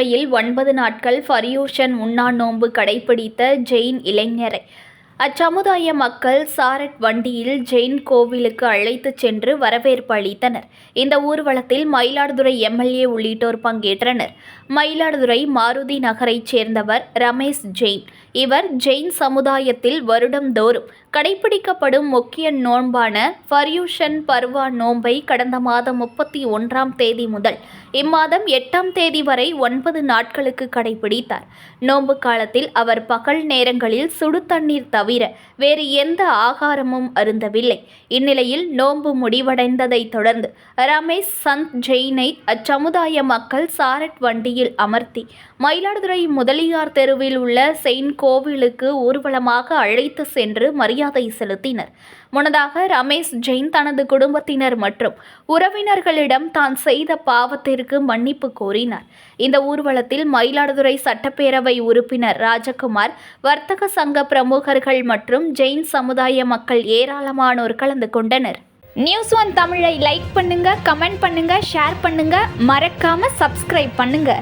மயிலாடுதுறையில் 9 நாட்கள் பர்யூஷன் உண்ணா நோன்பு கடைபிடித்த ஜெயின் இளைஞரை அச்சமுதாய மக்கள் சாரட் வண்டியில் ஜெயின் கோவிலுக்கு அழைத்துச் சென்று வரவேற்பு அளித்தனர். இந்த ஊர்வலத்தில் மயிலாடுதுறை எம்எல்ஏ உள்ளிட்டோர் பங்கேற்றனர். மயிலாடுதுறை மாருதி நகரைச் சேர்ந்தவர் ரமேஷ் ஜெயின். இவர் ஜெயின் சமுதாயத்தில் வருடந்தோறும் கடைபிடிக்கப்படும் முக்கிய நோன்பான பர்யூஷன் பர்வா நோன்பை கடந்த மாதம் 31ஆம் தேதி முதல் இம்மாதம் 8ஆம் தேதி வரை 9 நாட்களுக்கு கடைபிடித்தார். நோன்பு காலத்தில் அவர் பகல் நேரங்களில் சுடு தண்ணீர் தவிர வேறு எந்த ஆகாரமும் அருந்தவில்லை. இந்நிலையில் நோன்பு முடிவடைந்ததைத் தொடர்ந்து ரமேஷ் சந்த் ஜெயினை அச்சமுதாய மக்கள் சாரட் வண்டியில் அமர்த்தி மயிலாடுதுறை முதலியார் தெருவில் உள்ள செயின்ட் கோவிலுக்கு ஊர்வலமாக அழைத்து சென்று மரியாதை செலுத்தினர். முன்னதாக ரமேஷ் ஜெயின் தனது குடும்பத்தினர் மற்றும் உறவினர்களிடம் தான் செய்த பாவத்திற்கு மன்னிப்பு கோரினார். இந்த ஊர்வலத்தில் மயிலாடுதுறை சட்டப்பேரவை உறுப்பினர் ராஜகுமார், வர்த்தக சங்க பிரமுகர்கள் மற்றும் ஜெயின் சமுதாய மக்கள் ஏராளமானோர் கலந்து கொண்டனர். நியூஸ்1 தமிழை லைக் பண்ணுங்க, கமெண்ட் பண்ணுங்க, ஷேர் பண்ணுங்க, மறக்காம சப்ஸ்கிரைப் பண்ணுங்க.